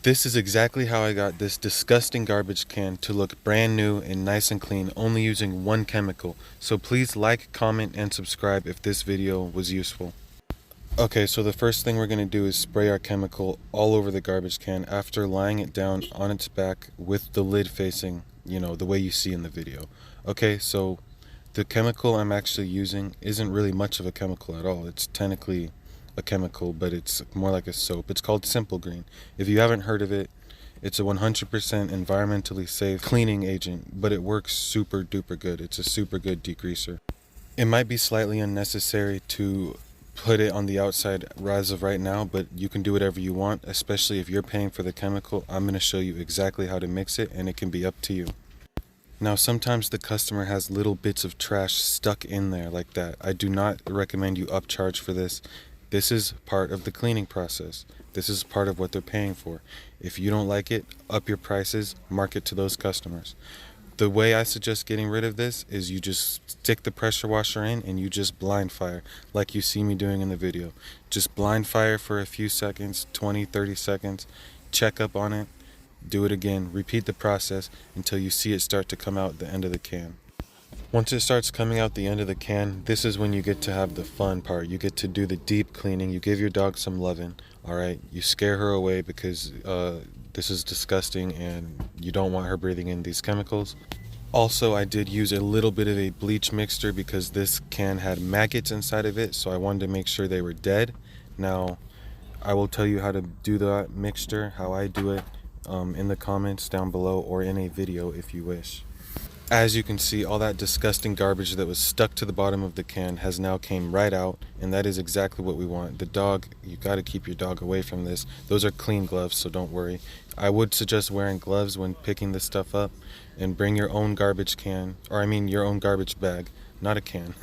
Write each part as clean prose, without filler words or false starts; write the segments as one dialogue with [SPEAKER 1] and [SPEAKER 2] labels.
[SPEAKER 1] This is exactly how I got this disgusting garbage can to look brand new and nice and clean, only using one chemical. So please like, comment, and subscribe if this video was useful. Okay, so the first thing we're going to do is spray our chemical all over the garbage can after lying it down on its back with the lid facing, the way you see in the video. Okay, so the chemical I'm actually using isn't really much of a chemical at all. It's technically a chemical, but it's more like a soap. It's called Simple Green. If you haven't heard of it, it's a 100% environmentally safe cleaning agent, but it works super duper good. It's a super good degreaser. It might be slightly unnecessary to put it on the outside as of right now, but you can do whatever you want, especially if you're paying for the chemical. I'm going to show you exactly how to mix it, and it can be up to you. Now, sometimes the customer has little bits of trash stuck in there like that. I do not recommend you upcharge for this. This is part of the cleaning process. This is part of what they're paying for. If you don't like it, up your prices, market to those customers. The way I suggest getting rid of this is you just stick the pressure washer in and you just blind fire like you see me doing in the video. Just blind fire for a few seconds, 20, 30 seconds, check up on it, do it again, repeat the process until you see it start to come out the end of the can. Once it starts coming out the end of the can, this is when you get to have the fun part. You get to do the deep cleaning. You give your dog some loving, alright? You scare her away because this is disgusting and you don't want her breathing in these chemicals. Also, I did use a little bit of a bleach mixture because this can had maggots inside of it, so I wanted to make sure they were dead. Now, I will tell you how to do that mixture, how I do it, in the comments down below or in a video if you wish. As you can see, all that disgusting garbage that was stuck to the bottom of the can has now came right out, and that is exactly what we want. The dog, you got to keep your dog away from this. Those are clean gloves, so don't worry. I would suggest wearing gloves when picking this stuff up, and bring your own garbage can, or I mean your own garbage bag, not a can.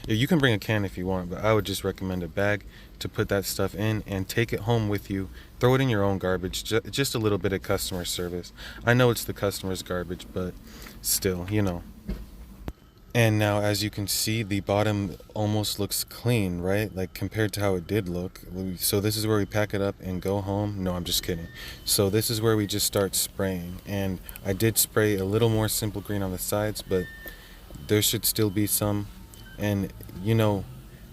[SPEAKER 1] You can bring a can if you want, but I would just recommend a bag to put that stuff in and take it home with you. Throw it in your own garbage, just a little bit of customer service. I know it's the customer's garbage, but still. And now, as you can see, the bottom almost looks clean, right? Like compared to how it did look. So this is where we pack it up and go home. No, I'm just kidding. So this is where we just start spraying. And I did spray a little more Simple Green on the sides, but there should still be some. And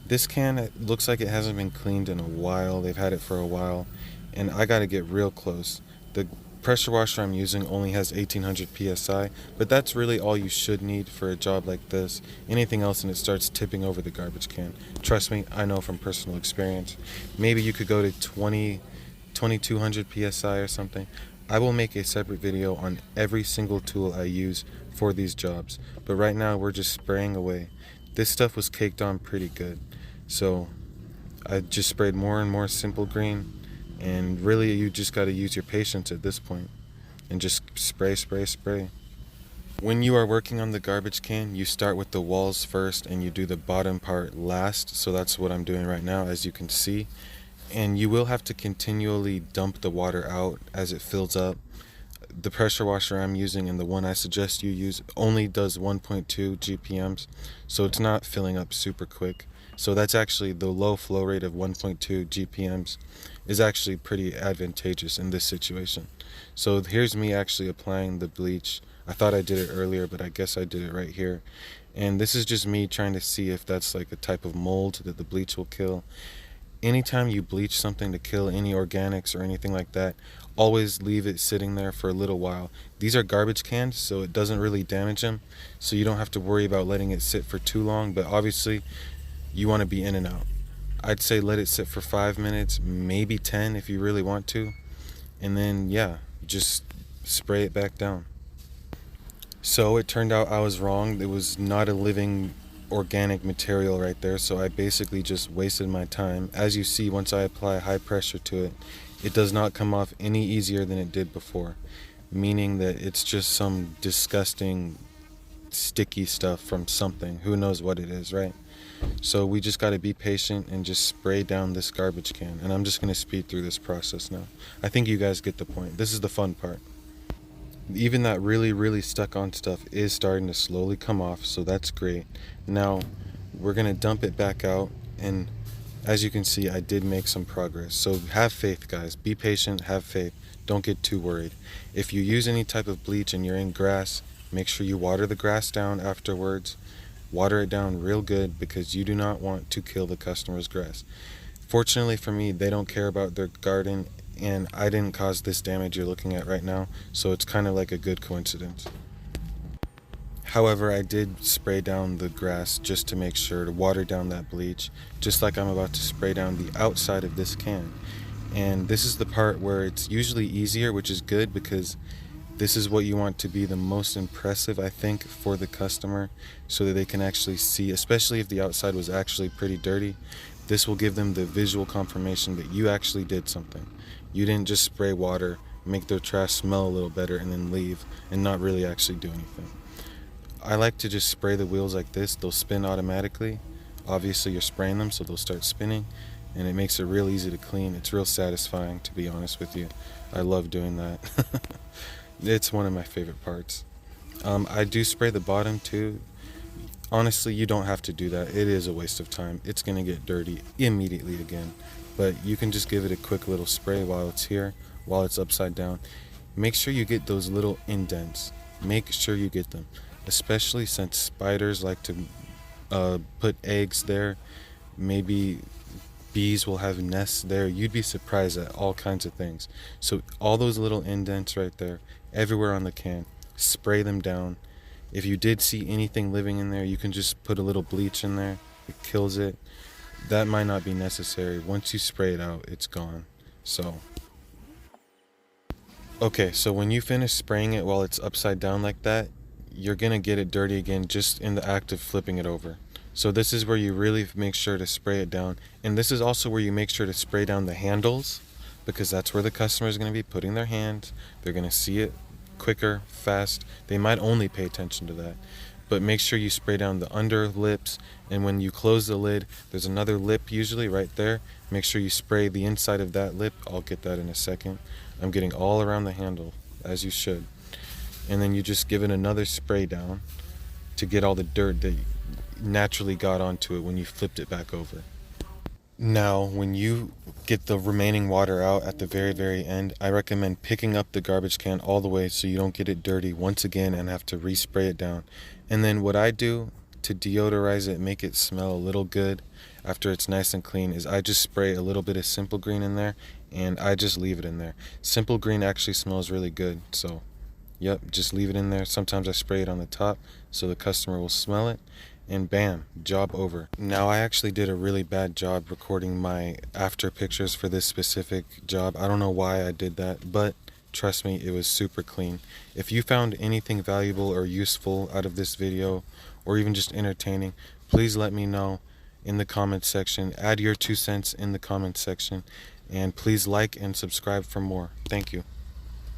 [SPEAKER 1] this can, it looks like it hasn't been cleaned in a while. They've had it for a while. And I got to get real close. The pressure washer I'm using only has 1800 psi, but that's really all you should need for a job like this. Anything else and it starts tipping over the garbage can. Trust me, I know from personal experience. Maybe you could go to 2200 psi or something. I will make a separate video on every single tool I use for these jobs, but right now we're just spraying away. This stuff was caked on pretty good, so I just sprayed more and more Simple Green. And really, you just got to use your patience at this point and just spray, spray, spray. When you are working on the garbage can, you start with the walls first and you do the bottom part last. So that's what I'm doing right now, as you can see. And you will have to continually dump the water out as it fills up. The pressure washer I'm using and the one I suggest you use only does 1.2 GPMs, so it's not filling up super quick. So that's actually the low flow rate of 1.2 GPMs is actually pretty advantageous in this situation. So here's me actually applying the bleach. I thought I did it earlier, but I guess I did it right here. And this is just me trying to see if that's like a type of mold that the bleach will kill. Anytime you bleach something to kill any organics or anything like that, always leave it sitting there for a little while. These are garbage cans, so it doesn't really damage them, so you don't have to worry about letting it sit for too long, but obviously you want to be in and out. I'd say let it sit for 5 minutes, maybe 10 if you really want to, and then just spray it back down. So it turned out I was wrong. It was not a living organic material right there, so I basically just wasted my time. As you see, once I apply high pressure to it, it does not come off any easier than it did before, meaning that it's just some disgusting sticky stuff from something. Who knows what it is, right? So we just got to be patient and just spray down this garbage can, and I'm just going to speed through this process now. I think you guys get the point. This is the fun part. Even that really stuck on stuff is starting to slowly come off, so that's great. Now we're gonna dump it back out, and As you can see, I did make some progress. So have faith, guys. Be patient, have faith. Don't get too worried. If you use any type of bleach and you're in grass, make sure you water the grass down afterwards. Water it down real good because you do not want to kill the customer's grass. Fortunately for me, they don't care about their garden, and I didn't cause this damage you're looking at right now, so it's kind of like a good coincidence. However, I did spray down the grass just to make sure to water down that bleach, just like I'm about to spray down the outside of this can. And this is the part where it's usually easier, which is good because this is what you want to be the most impressive, I think, for the customer, so that they can actually see, especially if the outside was actually pretty dirty. This will give them the visual confirmation that you actually did something. You didn't just spray water, make their trash smell a little better, and then leave and not really actually do anything. I like to just spray the wheels like this. They'll spin automatically. Obviously you're spraying them, so they'll start spinning, and it makes it real easy to clean. It's real satisfying, to be honest with you. I love doing that. It's one of my favorite parts. I do spray the bottom too. Honestly, you don't have to do that. It is a waste of time. It's gonna get dirty immediately again, but you can just give it a quick little spray while it's here, while it's upside down. Make sure you get those little indents. Make sure you get them, especially since spiders like to put eggs there. Maybe bees will have nests there. You'd be surprised at all kinds of things. So all those little indents right there, everywhere on the can, spray them down. If you did see anything living in there, you can just put a little bleach in there. It kills it. That might not be necessary. Once you spray it out, it's gone. Okay, so when you finish spraying it while it's upside down like that, you're gonna get it dirty again just in the act of flipping it over. So this is where you really make sure to spray it down. And this is also where you make sure to spray down the handles, because that's where the customer is gonna be putting their hands. They're gonna see it quicker, fast. They might only pay attention to that. But make sure you spray down the under lips, and when you close the lid, there's another lip usually right there. Make sure you spray the inside of that lip. I'll get that in a second. I'm getting all around the handle, as you should. And then you just give it another spray down to get all the dirt that naturally got onto it when you flipped it back over. Now, when you get the remaining water out at the very end, I recommend picking up the garbage can all the way so you don't get it dirty once again and have to respray it down. And then what I do to deodorize it, make it smell a little good after it's nice and clean, is I just spray a little bit of Simple Green in there, and I just leave it in there. Simple Green actually smells really good, so yep, just leave it in there. Sometimes I spray it on the top so the customer will smell it, and bam, job over. Now, I actually did a really bad job recording my after pictures for this specific job. I don't know why I did that, but trust me, it was super clean. If you found anything valuable or useful out of this video, or even just entertaining, please let me know in the comments section. Add your 2 cents in the comments section, and please like and subscribe for more. Thank you.